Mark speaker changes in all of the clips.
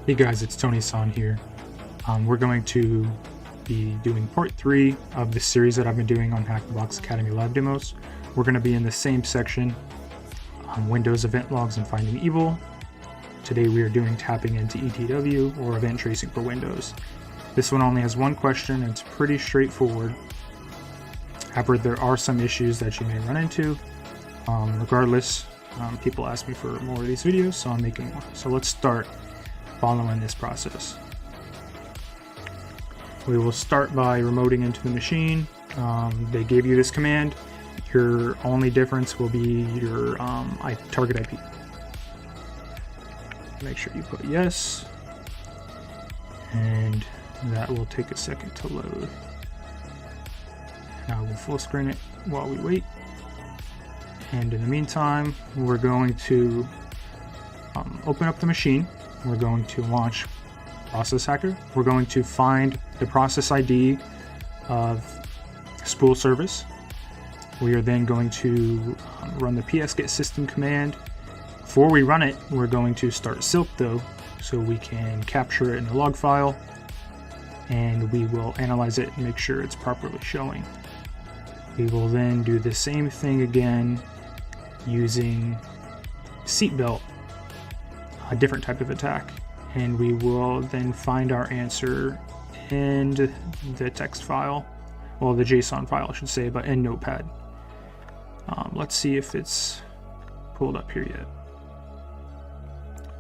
Speaker 1: Hey guys, it's Tony-san here. We're going to be doing part 3 of the series that I've been doing on HTB Academy live demos. We're going to be in the same section, Windows event logs and finding evil. Today we are doing tapping into ETW, or event tracing for Windows. This one only has one question and it's pretty straightforward. However, there are some issues that you may run into. Regardless, people ask me for more of these videos, so I'm making more. So let's start following this process. We will start by remoting into the machine. They gave you this command. Your only difference will be your target IP. Make sure you put yes, and that will take a second to load. Now we'll full screen it while we wait. And in the meantime, we're going to open up the machine. We're going to launch Process Hacker. We're going to find the process ID of spool service. We are then going to run the psget system command. Before we run it, we're going to start Silk though, so we can capture it in the log file, and we will analyze it and make sure it's properly showing. We will then do the same thing again using seatbelt, a different type of attack, and we will then find our answer in the text file, well, the JSON file I should say, but in Notepad. Let's see if it's pulled up here yet.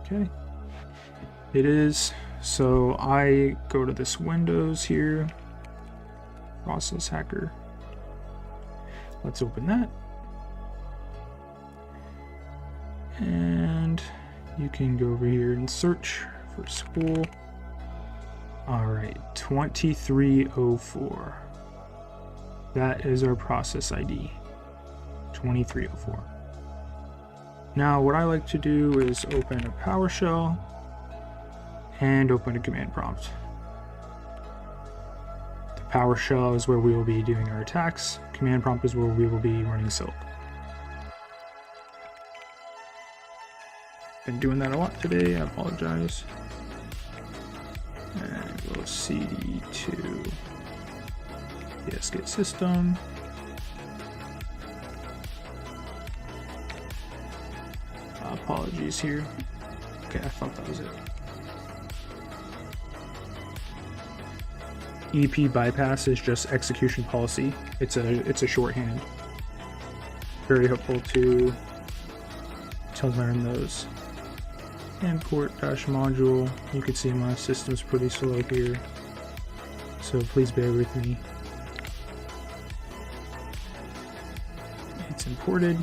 Speaker 1: Okay, it is. So I go to this Windows here, Process Hacker. Let's open that. And you can go over here and search for spool. Alright, 2304. That is our process ID, 2304. Now what I like to do is open a PowerShell and open a command prompt. The PowerShell is where we will be doing our attacks. Command prompt is where we will be running Silk. Been doing that a lot today, I apologize. And we'll cd to psget system. Apologies here. Okay, I thought that was it. EP bypass is just execution policy. It's a shorthand. Very helpful to learn those. Import -module. You can see my system's pretty slow here, so please bear with me. It's imported.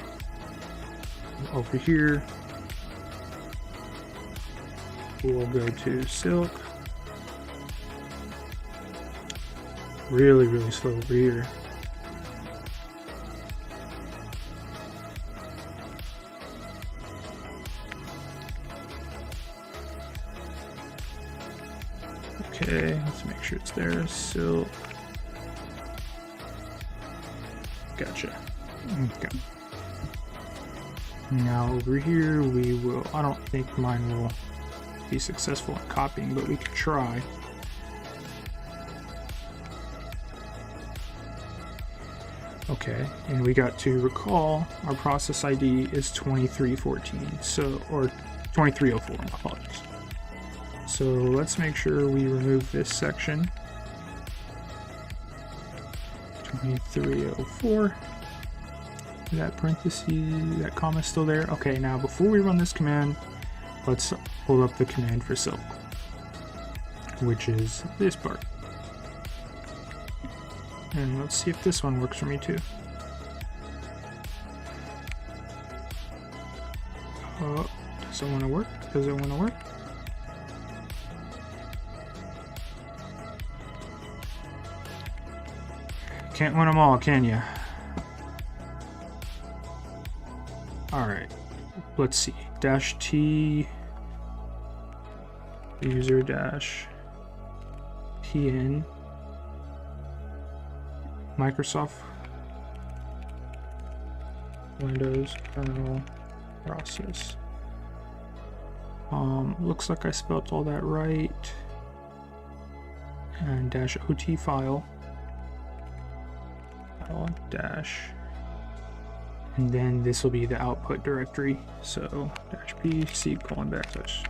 Speaker 1: Over here, we'll go to Silk. Really slow over here. Okay, let's make sure it's there. Silk. Gotcha. Okay. Now over here we will, I don't think mine will be successful in copying, but we can try. Okay, and we got to recall our process ID is 2314, so, or 2304, my apologies. So let's make sure we remove this section. 2304. That parentheses, that comma is still there. Okay, now before we run this command, let's pull up the command for Silk, which is this part. And let's see if this one works for me too. Oh, does it want to work? Does it want to work? Can't win them all, can you? Alright, let's see. -t user -pn Microsoft Windows kernel process. Looks like I spelled all that right. And -ot file dash, and then this will be the output directory. So -p c //windows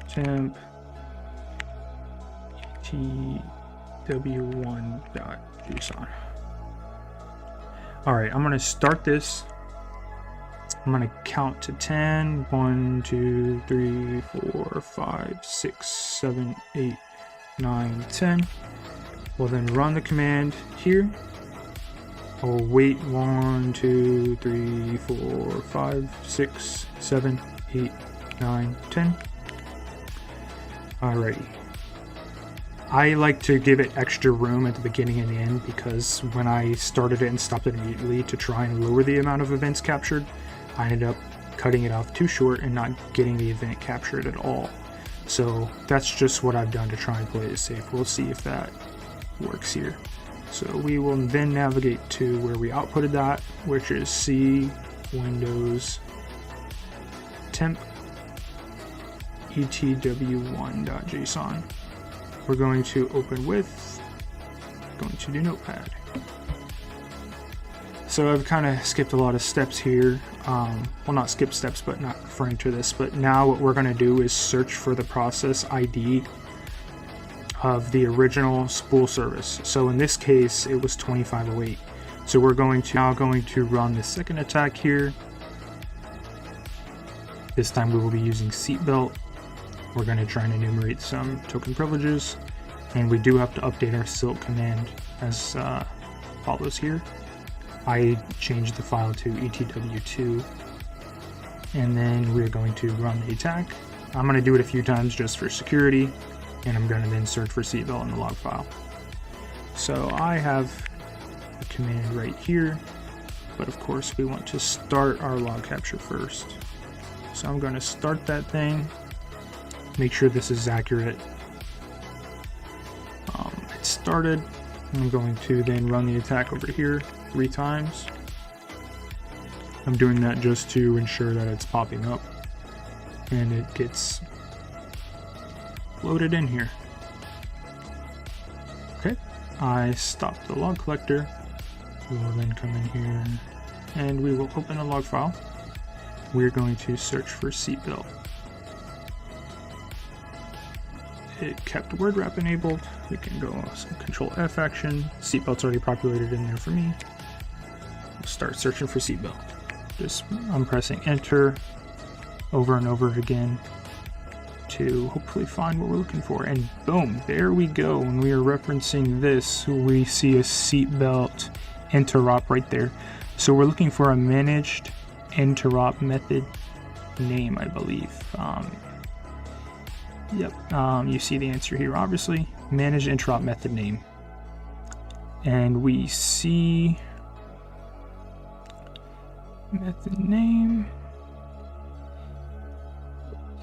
Speaker 1: temp etw1.json. All right, I'm gonna start this. I'm gonna count to 10. 1, 2, 3, 4, 5, 6, 7, 8, 9, 10. We'll then run the command here. I'll wait 1, 2, 3, 4, 5, 6, 7, 8, 9, 10. Alrighty. I like to give it extra room at the beginning and the end, because when I started it and stopped it immediately to try and lower the amount of events captured, I ended up cutting it off too short and not getting the event captured at all. So that's just what I've done to try and play it safe. We'll see if that works here. So we will then navigate to where we outputted that, which is C Windows temp etw1.json. We're going to open with, going to do Notepad. So I've kind of skipped a lot of steps here. Well, not skip steps, but not referring to this. But now what we're going to do is search for the process ID of the original spool service. So in this case, it was 2508. So we're now going to run the second attack here. This time we will be using seatbelt. We're going to try and enumerate some token privileges, and we do have to update our silk command as follows here. I changed the file to etw2, and then we're going to run the attack. I'm going to do it a few times just for security, and I'm going to then search for seatbelt in the log file. So I have a command right here, but of course we want to start our log capture first. So I'm going to start that thing, make sure this is accurate. It's started. I'm going to then run the attack over here 3 times. I'm doing that just to ensure that it's popping up and it gets loaded in here. Okay, I stopped the log collector. We will then come in here and we will open a log file. We're going to search for seatbelt. It kept word wrap enabled. We can go some Control F action. Seatbelt's already populated in there for me. We'll start searching for seatbelt. I'm pressing enter over and over again to hopefully find what we're looking for. And boom, there we go. When we are referencing this, we see a seatbelt interop right there. So we're looking for a managed interop method name, I believe. Yep, you see the answer here, obviously. Managed interop method name. And we see method name.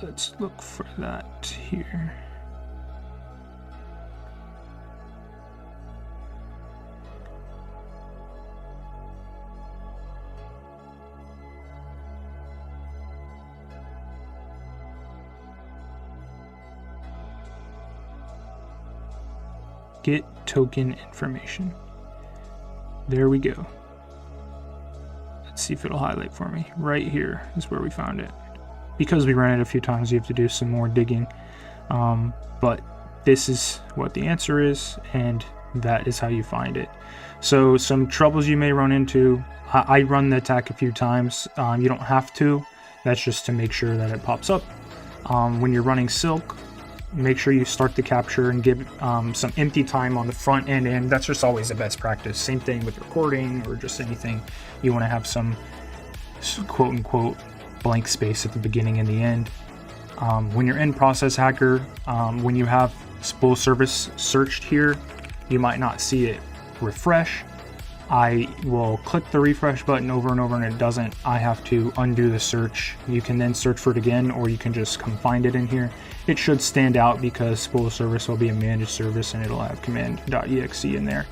Speaker 1: Let's look for that here. Get token information. There we go. Let's see if it'll highlight for me. Right here is where we found it. Because we ran it a few times, you have to do some more digging. But this is what the answer is, and that is how you find it. So some troubles you may run into. I run the attack a few times. You don't have to. That's just to make sure that it pops up. When you're running silk, make sure you start the capture and give some empty time on the front end, and that's just always the best practice. Same thing with recording or just anything. You want to have some quote-unquote blank space at the beginning and the end. When you're in Process Hacker, when you have spool service searched here, you might not see it refresh. I will click the refresh button over and over and it doesn't. I have to undo the search. You can then search for it again, or you can just come find it in here. It should stand out because spool service will be a managed service and it'll have command.exe in there.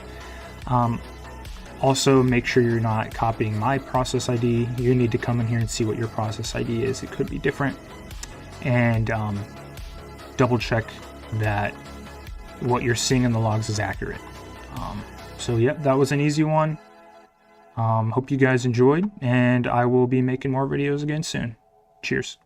Speaker 1: Also, make sure you're not copying my process ID. You need to come in here and see what your process ID is. It could be different. And double check that what you're seeing in the logs is accurate. So yep, that was an easy one. Hope you guys enjoyed, and I will be making more videos again soon. Cheers.